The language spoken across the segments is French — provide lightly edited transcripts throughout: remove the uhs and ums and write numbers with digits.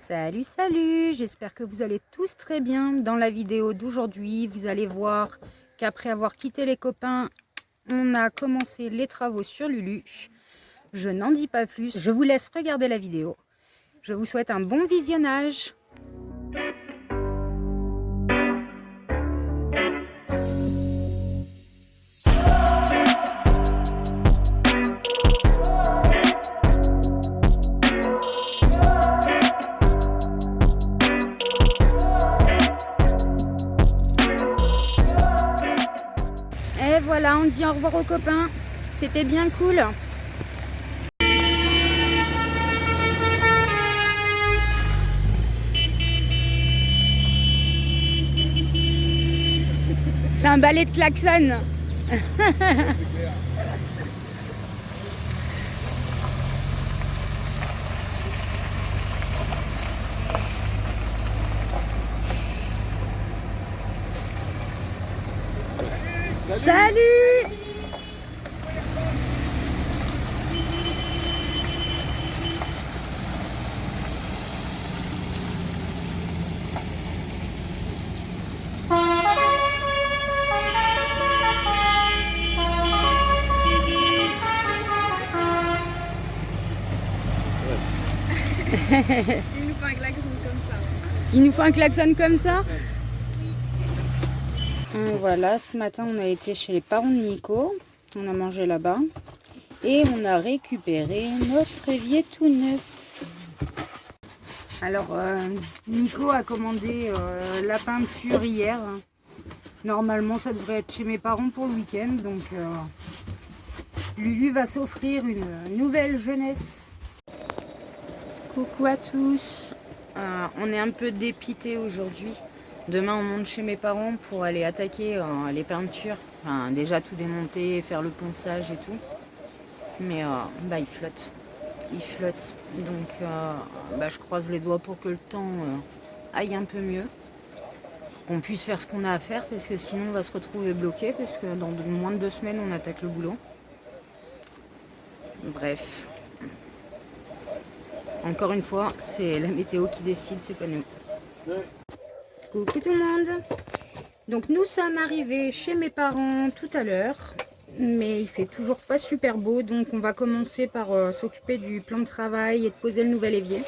Salut, salut, j'espère que vous allez tous très bien. Dans la vidéo d'aujourd'hui, vous allez voir qu'après avoir quitté les copains, on a commencé les travaux sur Lulu. Je n'en dis pas plus, je vous laisse regarder la vidéo. Je vous souhaite un bon visionnage. Et voilà, on dit au revoir aux copains. C'était bien cool. C'est un ballet de klaxon. Salut! Il nous fait un klaxon comme ça. Il nous faut un klaxon comme ça? Voilà, ce matin on a été chez les parents de Nico, on a mangé là-bas et on a récupéré notre évier tout neuf. Alors Nico a commandé la peinture hier. Normalement ça devrait être chez mes parents pour le week-end, donc Lulu va s'offrir une nouvelle jeunesse. Coucou à tous, on est un peu dépité aujourd'hui. Demain on monte chez mes parents pour aller attaquer les peintures, enfin, déjà tout démonter, faire le ponçage et tout. Mais bah, il flotte, donc bah, je croise les doigts pour que le temps aille un peu mieux. Qu'on puisse faire ce qu'on a à faire, parce que sinon on va se retrouver bloqué, parce que dans moins de 2 semaines on attaque le boulot. Bref. Encore une fois, c'est la météo qui décide, c'est pas nous. Ouais. Coucou tout le monde. Donc nous sommes arrivés chez mes parents tout à l'heure, mais il fait toujours pas super beau, donc on va commencer par s'occuper du plan de travail et de poser le nouvel évier.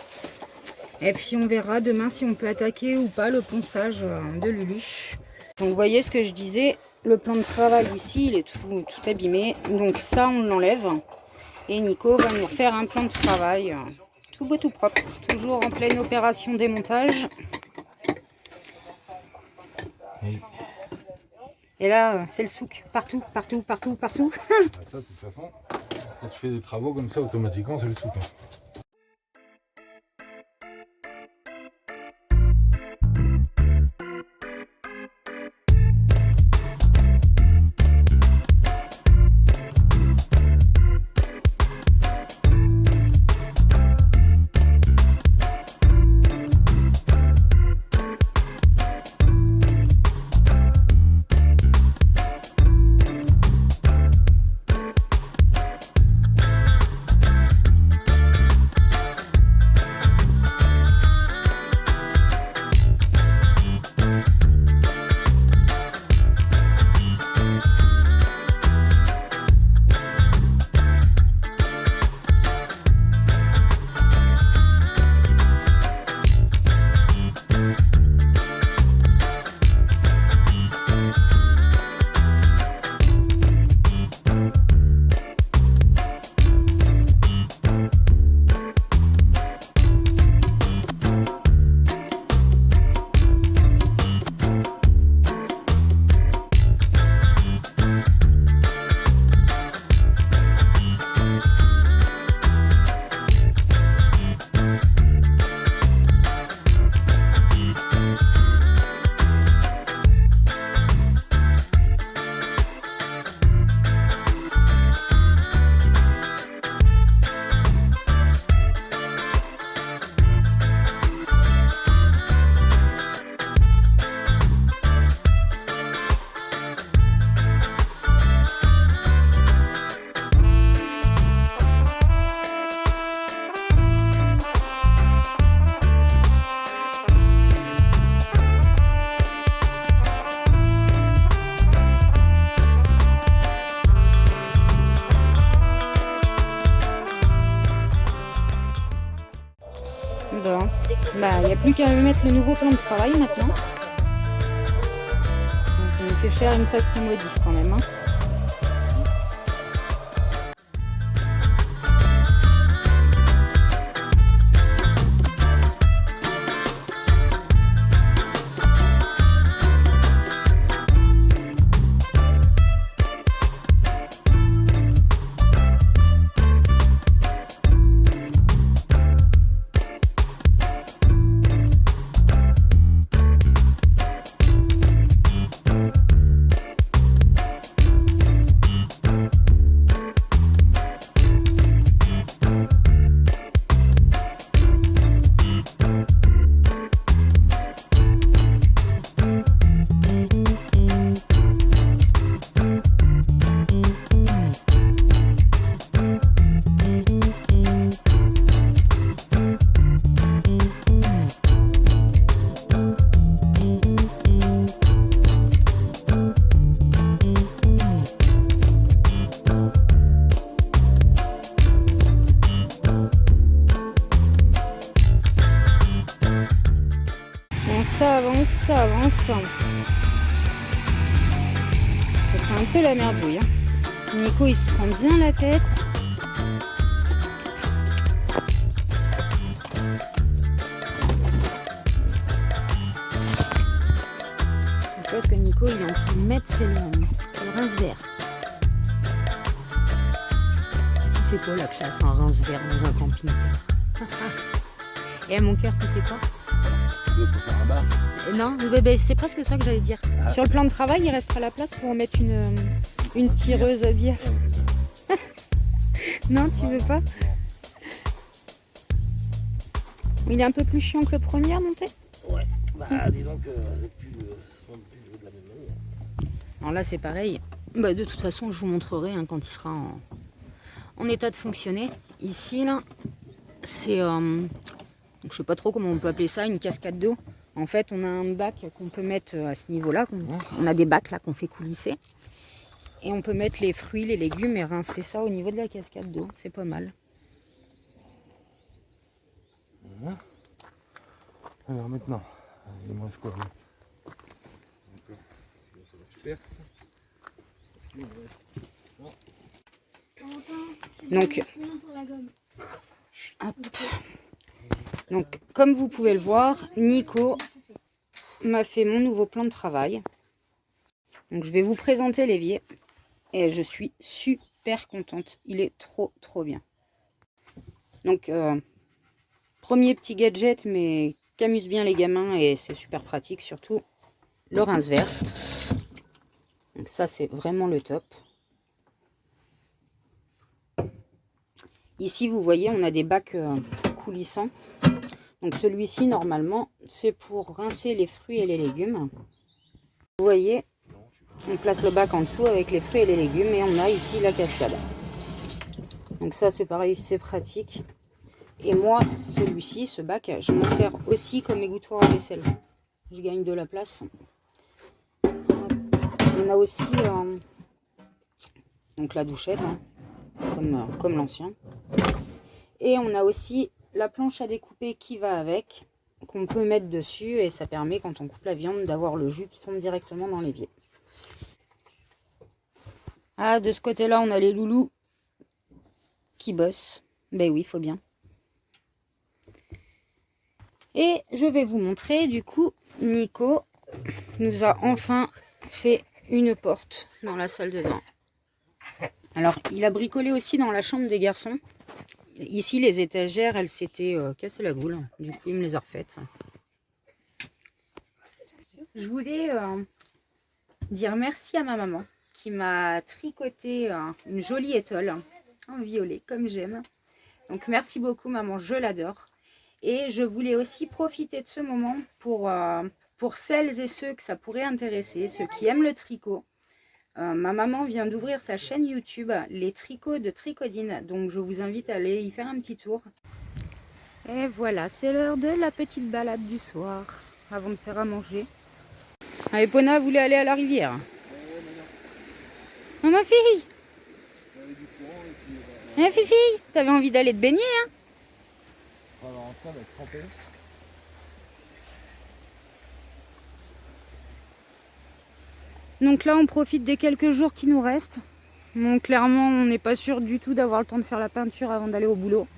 Et puis on verra demain si on peut attaquer ou pas le ponçage de Lulu. Donc vous voyez ce que je disais, le plan de travail ici il est tout abîmé, donc ça on l'enlève. Et Nico va nous refaire un plan de travail tout beau tout propre, toujours en pleine opération démontage. Oui. Et là, c'est le souk, partout. Ça, de toute façon, quand tu fais des travaux comme ça, automatiquement, c'est le souk. Bon, bah il n'y a plus qu'à mettre le nouveau plan de travail maintenant. Donc, ça nous fait faire une sacrée modif quand même. Hein. Ça avance. C'est un peu la merdouille. Hein. Nico il se prend bien la tête. Je pense que Nico il est en train de mettre le rince-verre. Si c'est quoi la classe, un rince-verre dans un camping-car. Et mon cœur, tu sais quoi? Pour faire un bar. Non, c'est presque ça que j'allais dire. Ah. Sur le plan de travail, il restera la place pour mettre une tireuse à bière. Non, tu veux pas? Il est un peu plus chiant que le premier à monter? Ouais, bah disons que c'est plus de la même manière. Alors là, c'est pareil. Bah, de toute façon, je vous montrerai hein, quand il sera en état de fonctionner. Ici, là, c'est... donc, je sais pas trop comment on peut appeler ça, une cascade d'eau. En fait, on a un bac qu'on peut mettre à ce niveau-là. On a des bacs là qu'on fait coulisser. Et on peut mettre les fruits, les légumes et rincer ça au niveau de la cascade d'eau. C'est pas mal. Voilà. Alors maintenant, il me reste quoi là? Encore. Il va falloir que je perce. Il me reste ça. Donc, hop. Donc, comme vous pouvez le voir, Nico m'a fait mon nouveau plan de travail. Donc, je vais vous présenter l'évier. Et je suis super contente. Il est trop bien. Donc, premier petit gadget, mais qu'amusent bien les gamins. Et c'est super pratique, surtout le rince-verre. Donc, ça, c'est vraiment le top. Ici, vous voyez, on a des bacs coulissants. Donc celui-ci, normalement, c'est pour rincer les fruits et les légumes. Vous voyez, on place le bac en dessous avec les fruits et les légumes et on a ici la cascade. Donc ça, c'est pareil, c'est pratique. Et moi, celui-ci, ce bac, je m'en sers aussi comme égouttoir à vaisselle. Je gagne de la place. On a aussi donc la douchette, hein, comme l'ancien. Et on a aussi la planche à découper qui va avec, qu'on peut mettre dessus et ça permet quand on coupe la viande d'avoir le jus qui tombe directement dans l'évier. Ah, de ce côté-là, on a les loulous qui bossent. Ben oui, il faut bien. Et je vais vous montrer, du coup, Nico nous a enfin fait une porte dans la salle de bain. Alors, il a bricolé aussi dans la chambre des garçons. Ici, les étagères, elles s'étaient cassées la goule. Du coup, il me les a refaites. Je voulais dire merci à ma maman qui m'a tricoté une jolie étole en violet, comme j'aime. Donc, merci beaucoup, maman. Je l'adore. Et je voulais aussi profiter de ce moment pour celles et ceux que ça pourrait intéresser, ceux qui aiment le tricot. Ma maman vient d'ouvrir sa chaîne YouTube, les tricots de Tricodine. Donc je vous invite à aller y faire un petit tour. Et voilà, c'est l'heure de la petite balade du soir, avant de faire à manger. Ah, Epona voulait aller à la rivière. Oh, ma fille! Fifi, t'avais envie d'aller te baigner, hein? On va rentrer, on va être trempé. Donc là, on profite des quelques jours qui nous restent. Donc clairement, on n'est pas sûr du tout d'avoir le temps de faire la peinture avant d'aller au boulot.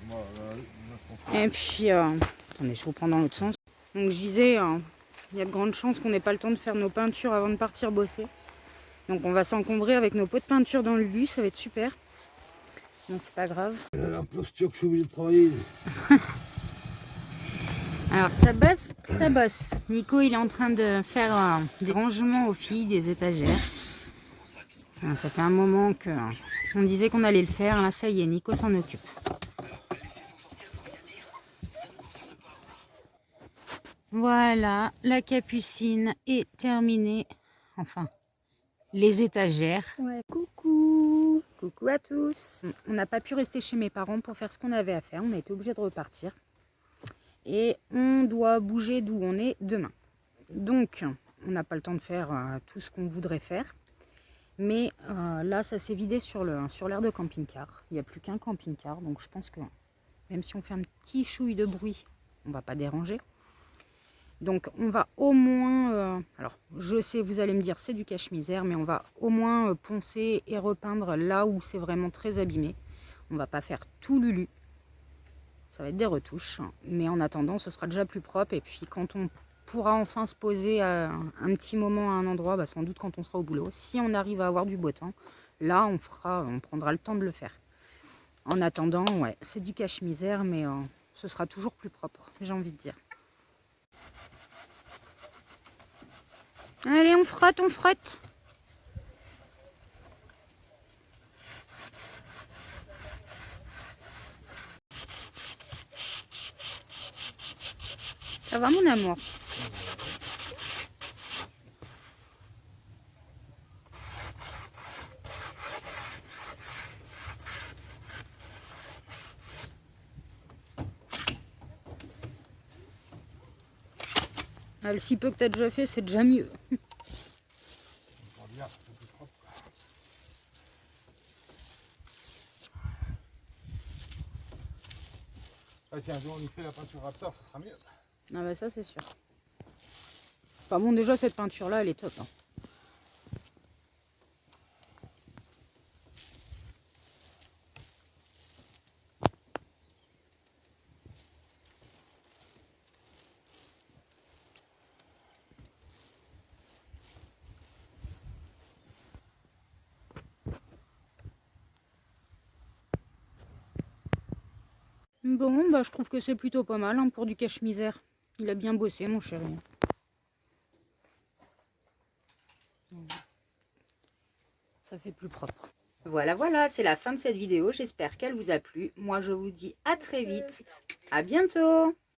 Et puis, attendez, je vous prends dans l'autre sens. Donc je disais, il y a de grandes chances qu'on n'ait pas le temps de faire nos peintures avant de partir bosser. Donc on va s'encombrer avec nos pots de peinture dans le bus, ça va être super. Non, c'est pas grave. La posture que je suis obligé de travailler. Alors ça bosse, ça bosse. Nico, il est en train de faire des rangements aux filles, des étagères. Ça fait un moment qu'on disait qu'on allait le faire. Là, ça y est, Nico s'en occupe. Voilà, la capucine est terminée. Enfin, les étagères. Ouais, coucou. Coucou à tous. On n'a pas pu rester chez mes parents pour faire ce qu'on avait à faire. On a été obligé de repartir. Et on doit bouger d'où on est demain. Donc, on n'a pas le temps de faire tout ce qu'on voudrait faire. Mais là, ça s'est vidé sur l'aire de camping-car. Il n'y a plus qu'un camping-car. Donc, je pense que même si on fait un petit chouille de bruit, on ne va pas déranger. Donc, on va au moins... alors, je sais, vous allez me dire, c'est du cache-misère. Mais on va au moins poncer et repeindre là où c'est vraiment très abîmé. On ne va pas faire tout lulu. Ça va être des retouches, mais en attendant, ce sera déjà plus propre. Et puis, quand on pourra enfin se poser un petit moment à un endroit, bah, sans doute quand on sera au boulot, si on arrive à avoir du beau temps, là, on prendra le temps de le faire. En attendant, ouais, c'est du cache-misère, mais ce sera toujours plus propre, j'ai envie de dire. Allez, on frotte, on frotte. Ça va, mon amour? Le si peu que tu as déjà fait, c'est déjà mieux. Ah, si un jour on y fait la peinture Raptor, ça sera mieux. Ah bah ça c'est sûr. Enfin bon, déjà cette peinture là elle est top. Hein. Bon, bah je trouve que c'est plutôt pas mal hein, pour du cache-misère. Il a bien bossé mon chéri. Ça fait plus propre. Voilà, voilà, c'est la fin de cette vidéo. J'espère qu'elle vous a plu. Moi je vous dis à très vite. À bientôt.